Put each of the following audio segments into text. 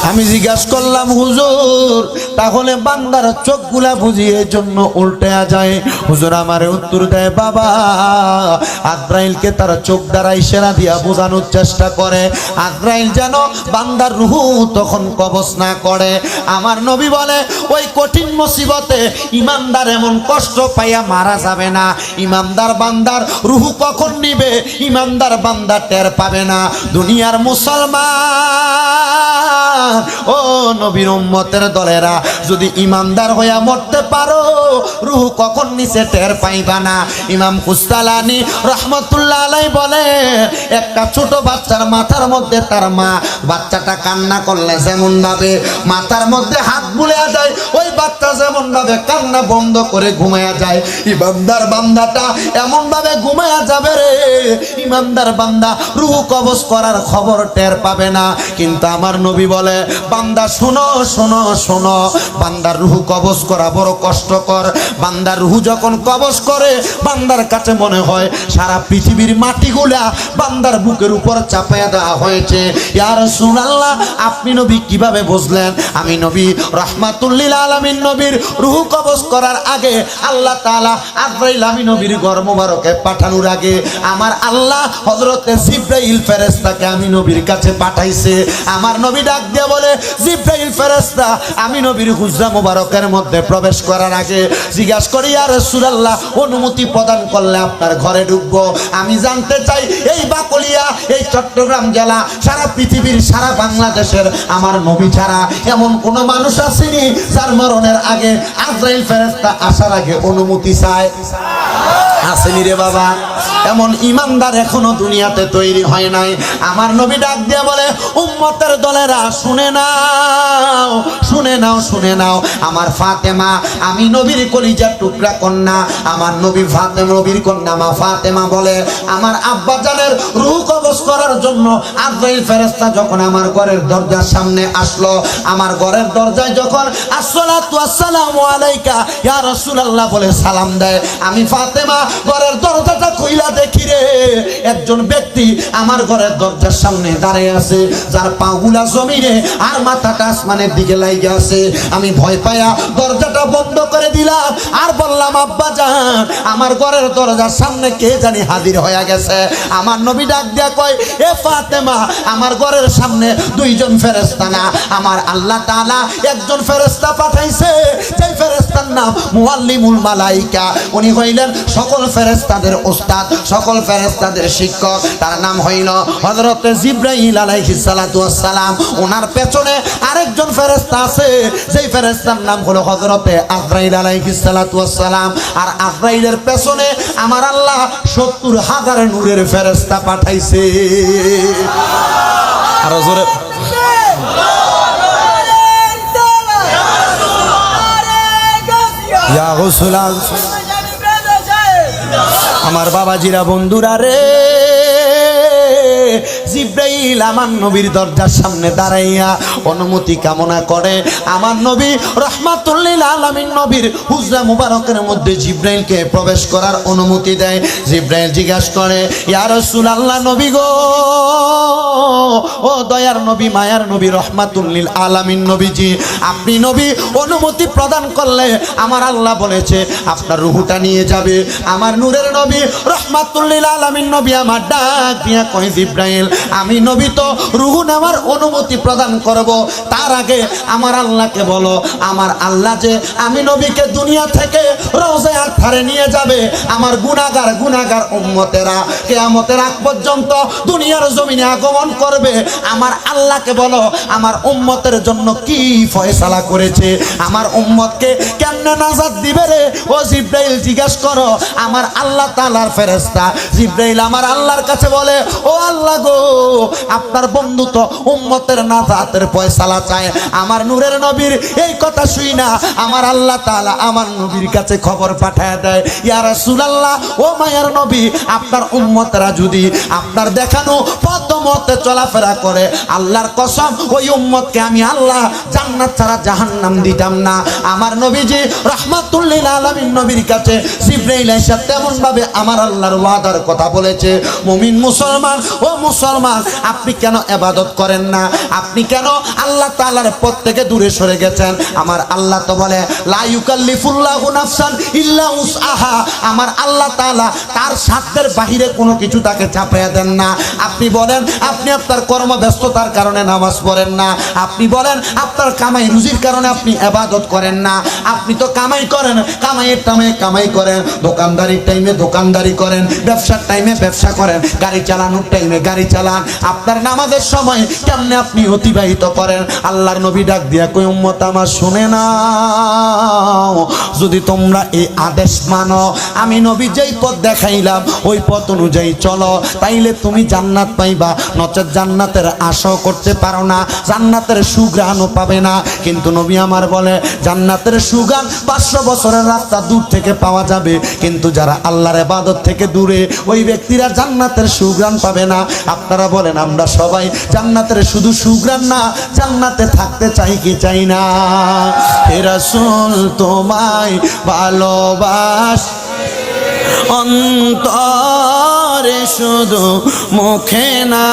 আমি জিজ্ঞাসা করলাম হুজুর তাহলে বান্দার চোখগুলা বুঝিয়ে জন্য উল্টে যায়? হুজুর আমারে উত্তর দেয়, বাবা আজরাইলকে তার চোখ দ্বারা ইশারা দিয়া বোঝানোর চেষ্টা করে আজরাইল যেন বান্দার রূহ তখন কবজ না করে। আমার নবী বলে ওই কঠিন মুসিবতে ইমানদার এমন কষ্ট পাইয়া মারা যাবে না। ইমানদার বান্দার রূহ কখন নিবে ইমানদার বান্দা টের পাবে না। দুনিয়ার মুসলমান ও নবীর উম্মতের দলেরা যদি ইমানদার হইয়া মরতে পারো রূহ কখন নিচে টের পাইবা না। ইমাম কুস্তালানি রহমতুল্লাহ আলাইহি বলে একটা ছোট বাচ্চার মাথার মধ্যে তার মা বাচ্চাটা কান্না করলে যেমন ভাবে মাথার মধ্যে হাত বুলিয়ে যায় ওই বাচ্চা যেমন ভাবে কান্না বন্ধ করে ঘুমায়া যায় ইমানদার বান্দাটা এমন ভাবে ঘুমায়া যাবে রে ইমানদার বান্দা রূহ কবজ করার খবর টের পাবে না। কিন্তু আমার নবী বলে বান্দা শোনো শোনো শোনো বান্দার রূহ কবজ করা বড় কষ্টকর। বান্দার রূহ যখন কবজ করে বান্দার কাছে মনে হয় সারা পৃথিবীর মাটিগুলা বান্দার বুকের উপর চাপায়া দেওয়া হয়েছে। ইয়া রাসূলুল্লাহ আপনি নবী কিভাবে বুঝলেন? আমি নবী রাহমাতুল লিল আলামিন নবীর রূহ কবজ করার আগে আল্লাহ তাআলা আজরাইল আমি নবীর ঘর মোবারকে পাঠানোর আগে আমার আল্লাহ হযরতে জিবরাইল ফেরেশতাকে আমি নবীর কাছে পাঠাইছে। আমার নবী ডাক দিয়ে বলে জিবরাইল ফেরেশতা আমি নবীর হুজরা মোবারকের মধ্যে প্রবেশ করার আগে জিজ্ঞাসা করি ইয়া রাসূলুল্লাহ অনুমতি প্রদান করলে আপনার ঘরে ঢুকবো। আমি জানতে চাই এই বাকলিয়া এই চট্টগ্রাম জেলা সারা পৃথিবীর সারা বাংলাদেশের আমার নবী ছাড়া এমন কোন মানুষ আসেনি যার মরণের আগে আজরাইল ফেরেশতা আসার আগে অনুমতি চায়? আসেনি রে বাবা। এমন ইমানদার এখনো দুনিয়াতে তৈরি হয় নাই। আমার নবী ডাক দিয়ে বলে উম্মতের দলেরা শুনে নাও শুনে নাও শুনে নাও আমার ফাতেমা আমি নবীর কলিজার টুকরা কন্যা আমার নবী ফাতেমা নবীর কন্যা মা ফাতেমা বলে আমার আব্বা জানের রূহ কবজ করার জন্য আজরাইল ফেরেশতা যখন আমার ঘরের দরজার সামনে আসলো আমার ঘরের দরজায় যখন আসসালাতু আসসালামু আলাইকা ইয়া রাসূলুল্লাহ বলে সালাম দেয় আমি ফাতেমা ঘরের দরজাটা খুইলা দেখি রে একজন ব্যক্তি আমার ঘরের দরজার সামনে দাঁড়িয়ে আছে যার পাগুলা জমিনে আর মাথাটা আসমানের দিকে লাগিয়ে আছে। আমি ভয় পায়া দরজাটা বন্ধ করে দিলাম আর বললাম আব্বা জান আমার ঘরের দরজার সামনে কে জানি হাজির হয়ে গেছে। আমার নবী ডাক দিয়া কয় এ ফাতেমা আমার ঘরের সামনে দুইজন ফেরেশতা না আমার আল্লাহ তাআলা একজন ফেরেশতা পাঠাইছে সেই ফেরেশতার নাম মুআল্লিমুল মালাইকা। উনি হইলেন সকল ফেরেশতাদের ওস্তাদ সকল ফেরেশতাদের শিক্ষক। তার নাম হইল হযরতে জিবরাইল আলাইহিস সালাতু ওয়াস সালাম। ওনার পেছনে আরেকজন ফেরেশতা আছে যেই ফেরেশতার নাম হলো হযরতে আজরাইল আলাইহিস সালাতু ওয়াস সালাম। আর আজরাইলের পেছনে আমার আল্লাহ ৭০,০০০ নূরের ফেরেশতা পাঠাইছে। আর জোরে ইয়া রাসূল আমার বাবাজিরা বন্ধুরা রে জিবরাইল আমার নবীর দরজার সামনে দাঁড়াইয়া অনুমতি কামনা করে। আমার নবী রাহমাতুল লিল আলামিন নবীর হুজরা মুবারকের মধ্যে জিবরাইলকে প্রবেশ করার অনুমতি দেয়। জিবরাইল জিজ্ঞাসা করে ইয়া রাসূলুল্লাহ নবী গো ও দয়ার নবী মায়ার নবী রাহমাতুল লিল আলামিন নবীজি আপনি নবী অনুমতি প্রদান করলে আমার আল্লাহ বলেছে আপনার রূহটা নিয়ে যাবে। আমার নূরের নবী রাহমাতুল লিল আলামিন নবী আমার ডাক দিয়া কয় জিবরাইল আমি নবী তো রূহ নেওয়ার অনুমতি প্রদান করব তার আগে আমার আল্লাহকে বলো আমার আল্লাহ যে আমি নবীকে দুনিয়া থেকে রওজায়ে আতহারে নিয়ে যাবে আমার গুনাহগার উম্মতেরা কিয়ামতের আগ পর্যন্ত দুনিয়ার জমিনে আগমন করবে আমার আল্লাহকে বলো আমার উম্মতের জন্য কি ফয়সালা করেছে আমার উম্মতকে কেমনে নাজাত দিবে রে। ও জিবরাইল জিজ্ঞাসা করো আমার আল্লাহ তাআলার ফেরেশতা জিবরাইল আমার আল্লাহর কাছে বলে ও আল্লাহ গো আপনার বন্ধু তো উম্মতের নাজাতের ফয়সালা চায়। আমার নূরের নবীর এই কথা শুই না আমার আল্লাহ তাআলা আমার নবীর কাছে খবর পাঠায় দেয় ইয়া রাসূলুল্লাহ ও মায়ার নবী আপনার উম্মতরা যদি আপনার দেখানো পথ মতে চলাফেরা করে আল্লাহর কসম ওই উম্মতকে আমি আল্লাহ জান্নাত ছাড়া জাহান্নাম দিতাম না। আমার নবীজি রাহমাতুল লিল আলামিন নবীর কাছে জিবরাইল এসে তেমন ভাবে আমার আল্লাহর ওয়াদার কথা বলেছে। মুমিন মুসলমান ও মুসলমান মুসলমান, আপনি কেন ইবাদত করেন না? আপনি কেন আল্লাহ তাআলার পথ থেকে দূরে সরে গেছেন? আমার আল্লাহ তো বলে লা ইউকাল্লিফুল্লাহু নাফসান ইল্লা উসআহা। আমার আল্লাহ তাআলা তার সাধ্যের বাহিরে কোনো কিছু তাকে চাপিয়ে দেন না। আপনি বলেন আপনি আপনার কর্মব্যস্ততার কারণে নামাজ পড়েন না, আপনি বলেন আপনার কামাই রুজির কারণে আপনি ইবাদত করেন না। আপনি তো কামাই করেন, কামাইয়ের টাইমে কামাই করেন, দোকানদারির টাইমে দোকানদারি করেন, ব্যবসার টাইমে ব্যবসা করেন, গাড়ি চালানোর টাইমে গাড়ি চালান। আপনার নামাজের সময় কেমনে আপনি অতিবাহিত করেন? আল্লাহর নবী ডাক দিয়া কই উম্মত আমার শুনে নাও, যদি তোমরা এই আদেশ মানো, আমি নবী যেই পথ দেখাইলাম ওই পথ অনুযায়ী চলো, তাইলে তুমি জান্নাত পাইবা। নচেত জান্নাতের আশাও করতে পারো না, জান্নাতের সুঘ্রাণও পাবে না। কিন্তু নবী আমার বলে জান্নাতের সুঘ্রাণ 500 বছরের রাস্তা দূর থেকে পাওয়া যাবে, কিন্তু যারা আল্লাহর ইবাদত থেকে দূরে ওই ব্যক্তিরা জান্নাতের সুঘ্রাণ পাবে না। আপনারা বলেন আমরা সবাই জান্নাতের শুধু সুঘ্রাণ না, জান্নাতে থাকতে চাই কি চাই না? হে রাসূল তোমায় ভালোবাস অন্তরে শুধু মুখে না,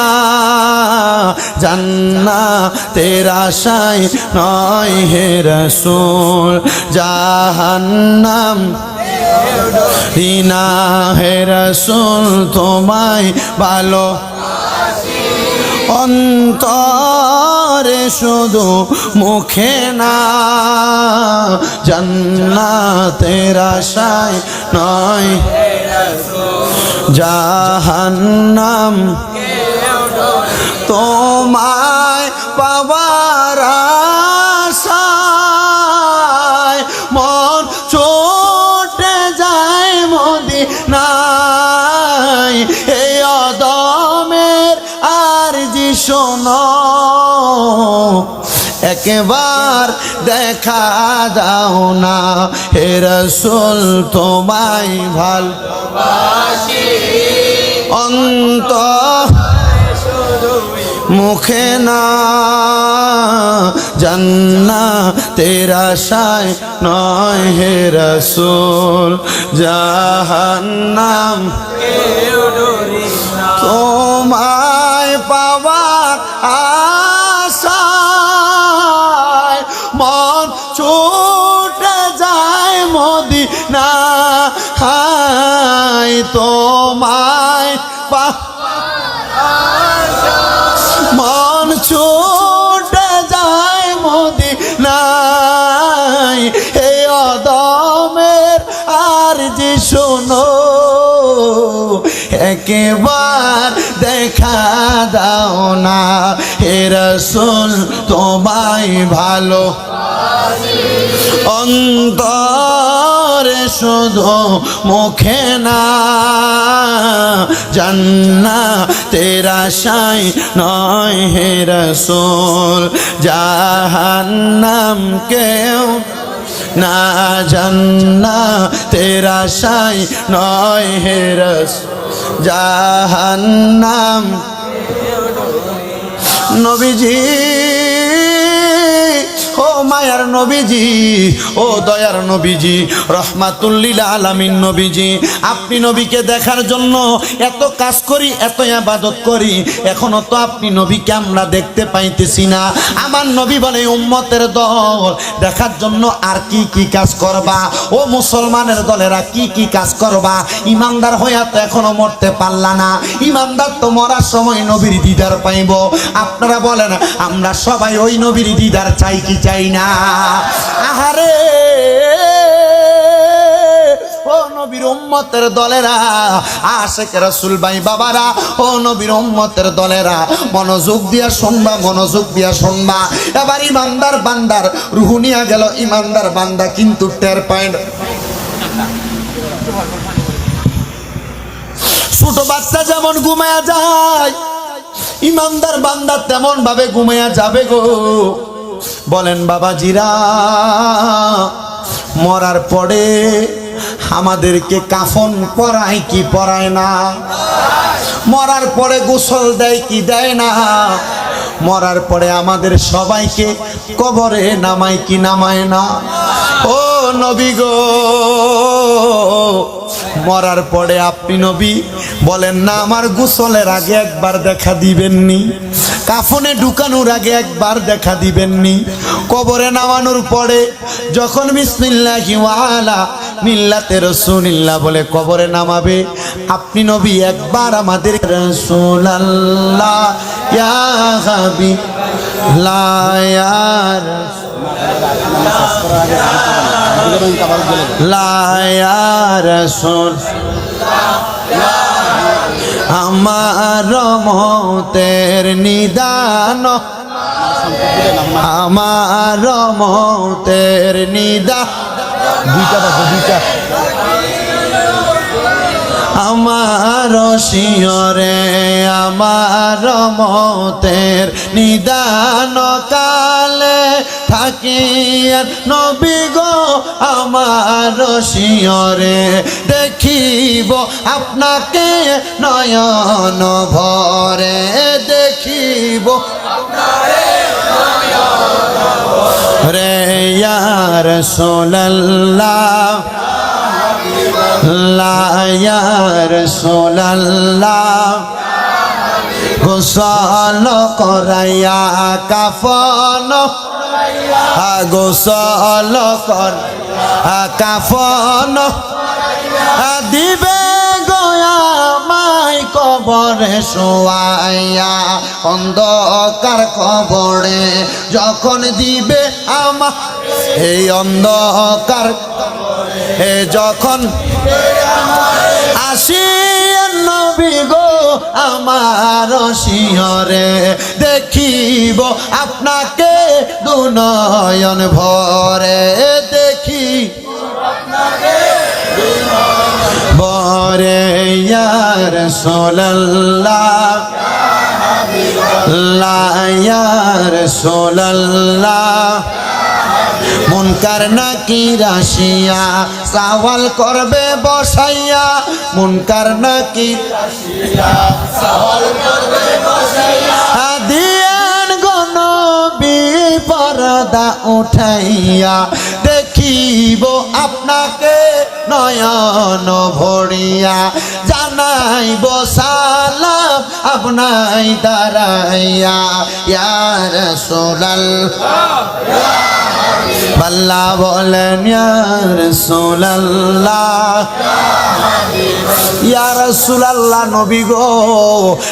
জান্নাতের আশায় নয় হে রাসূল জাহান্নাম না। হে রাসূল তোমায় ভালো অন্তরে শুধু মুখে না, জান্নাতের আশায় নয় জাহান্নাম। তোমায় পাবার আশায় মন ছুটে যায় মদিনায়। এই অদমের আরজি শোনো, একবার দেখা দাও না। হে রাসূল তোমায় ভালোবাসি অন্তর মুখে না, জান্নাতের আশায় নয় হে রাসূল জাহান্নাম। তোমায় পাওয়ার আশায় মন ছুটে যায় মদিনায়। তোমায় মন ছুটে যায় মদিনায়। এই অদমের আরজি শোনো, একবার দেখা দাও না। হে রাসূল তোমায় ভালো অন্তরে শুধু মুখে না, জান্নাতের আশায় নয় হে রাসূল জাহান্নাম কেউ না, জান্নাতের আশায় নয় হে রাসূল জাহান্নাম। নবীজি ও মায়ার নবীজি, ও দয়ার নবীজি, রহমাতুল লিল আলামিন নবীজি, আপনি নবীকে দেখার জন্য এত কাজ করি, এত ইবাদত করি, এখনো তো আপনি নবীকে আমরা দেখতে পাইতেছি না। আমার নবী বলে উম্মতের দল দেখার জন্য আর কি কি কাজ করবা? ও মুসলমানের দলেরা কি কি কাজ করবা? ইমানদার হইয়া তো এখনো মরতে পারলা না। ইমানদার তো মরার সময় নবীর দিদার পাইব। আপনারা বলেন আমরা সবাই ওই নবীর দিদার চাই কি চাই না? আহারে ও নবীর উম্মতের দলেরা, আশিক রাসূল ভাই বাবারা, ও নবীর উম্মতের দলেরা, মনোযোগ দিয়া শুনবা, মনোযোগ দিয়া শুনবা। এবার ইমানদার বান্দার রূহ নিয়া গেল, ইমানদার বান্দা কিন্তু টের পায় না। ছোট বাচ্চা যেমন ঘুমায়া যায়, ইমানদার বান্দা তেমন ভাবে ঘুমায়া যাবে গো। বলেন বাবাজিরা, মরার পরে আমাদেরকে কাফন পরায় কি পরায় না? মরার পরে গোসল দেয় কি দেয় না? মরার পরে আমাদের সবাইকে কবরে নামায় কি নামায় না? ও নবী গো, মরার পরে আপনি নবী বলেন না আমার গোসলের আগে একবার দেখা দিবেননি, কাফনে ঢুকানোর আগে একবার দেখা দিবেননি, কবরে নামানোর পরে যখন বিসমিল্লাহি ওয়া আলা মিল্লাতে রাসূলিল্লাহ বলে কবরে নামাবে, আপনি নবী একবার আমাদের রাসূলুল্লাহ ইয়া হাবিবাল্লাহ ইয়া রাসূল আমার মতের নিদান, আমার মতের নিদান, আমার শিয়রে আমার মতের নিদান কালে থাকিয়ার নবী গো, আমার শিয়রে দেখিব আপনাকে নয়ন ভরে, দেখিব রে ইয়া রাসূলুল্লাহ ইয়া রাসূলুল্লাহ, গোসল করাইয়া কাফন, গোসল কর কাফন দিবে গয়া মাই কবরে শোয়াইয়া, অন্ধকার কবরে যখন দিবে আমার এই অন্ধকার যখন আসিয়া নবী গো, আমার শিয়রে দেখিব আপনাকে দুনয়ন ভরে, দেখি ভরে ইয়া রাসূলুল্লাহ ইয়া রাসূলুল্লাহ, মুনকার নাকির আসিয়া সওয়াল করবে বসাইয়া, মুনকার নাকির আসিয়া সওয়াল করবে বসাইয়া, দিয়েন গো নবী পর্দা উঠাইয়া, দেখিব আপনাকে নয়ন ভরিয়া, জানাইব সালাম আপনাই দাঁড়াইয়া, ইয়া রাসূলুল্লাহ আল্লাহ বলেন ইয়া রাসূলুল্লাহ ইয়া রাসূলুল্লাহ নবী গো,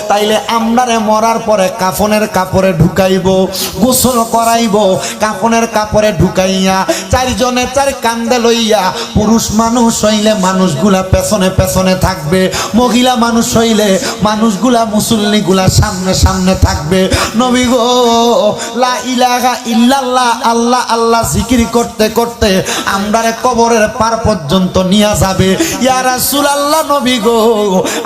তাইলে আমরারে মরার পরে কাফনের কাপড়ে ঢুকাইব, গোসল করাইব, কাফনের কাপড়ে ঢুকাইয়া চারজনে চার কান্দে লইয়া, পুরুষ মানুষ হইলে মানুষগুলা পেছনে পেছনে থাকবে, মহিলা মানুষ হইলে মানুষগুলা মুসল্লিগুলা সামনে সামনে থাকবে। নবী গো লা ইলাহা ইল্লাল্লাহ আল্লাহ আল্লাহ জিকির করতে করতে আমরারে কবরের পার পর্যন্ত নিয়ে যাবে। ইয়া রাসূলুল্লাহ নবী গো,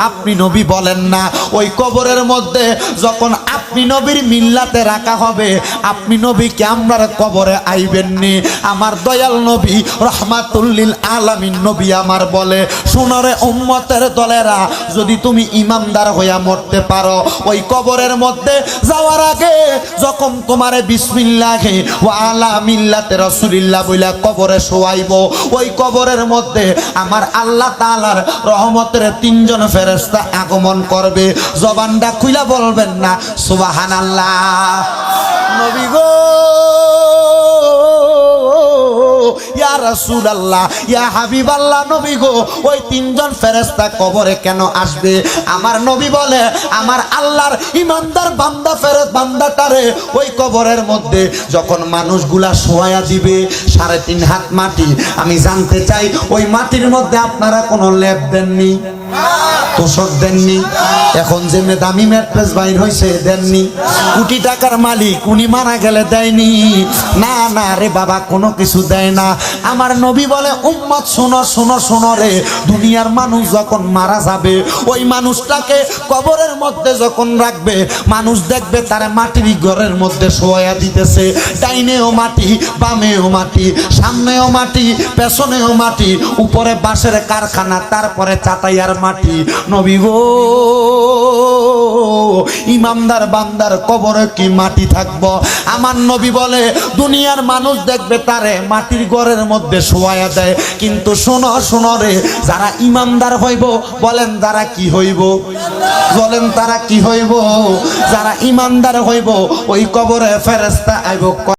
আপনি নবী বলেন না ওই কবরের মধ্যে যখন আপনি নবীর মিল্লাতে রাখা হবে, আপনি নবী কে আমরার কবরে আইবেননি? আমার দয়াল নবী রহমাতুল লিল আলামিন নবী আমার বলে, শুনরে উম্মতের দলেরা, যদি তুমি ইমানদার হইয়া মরতে পারো, ওই কবরের মধ্যে যাওয়ার আগে যখন তোমারে বিসমিল্লাহি ওয়া আলা মিল্লাতে রাসূলিল্লাহ বইলা কবরে শোয়াইব, ওই কবরের মধ্যে আমার আল্লাহ তাআলার রহমতের তিনজন ফেরেশতা আগমন করবে। জবানটা খুইলা বলবেন না সুবহানাল্লাহ। নবী গো ইয়া রাসূলুল্লাহ ইয়া হাবিবাল্লাহ নবী গো, ওই তিনজন ফেরেশতা কবরে কেন আসবে? আমার নবী বলে, আমার আল্লাহর ইমানদার বান্দা বান্দাটারে ওই কবরের মধ্যে যখন মানুষগুলা শোয়া দিবে 3.5 হাত মাটি, আমি জানতে চাই ওই মাটির মধ্যে আপনারা কোনো লেপ দেননি, তোষক দেননি, এখন যে দামি ম্যাট্রেস বাইর হয়েছে দেননি, কোটি টাকার মালিক উনি মারা গেলে দেয়নি, না না রে বাবা, কোনো কিছু দেয় না। আমার নবী বলে, উম্মত শোনো শোনো শোনো রে, দুনিয়ার মানুষ যখন মারা যাবে, ওই মানুষটাকে কবরের মধ্যে যখন রাখবে, মানুষ দেখবে তারা মাটির ঘরের মধ্যে শোয়া দিতেছে, ডাইনেও মাটি, বামেও মাটি, সামনেও মাটি, পেছনেও মাটি, উপরে বাঁশের কারখানা, তারপরে চাটাইয়ার মাটি। নবী গো, ইমানদার বান্দার কবরে কি মাটি থাকবো? আমার নবী বলে দুনিয়ার মানুষ দেখবে তারে মাটির ঘরের মধ্যে শোয়ায়া দেয়, কিন্তু শোনো শোনো রে, যারা ইমানদার হইব, বলেন যারা কি হইব? বলেন তারা কি হইব? যারা ইমানদার হইব ওই কবরে ফেরেশতা আইব।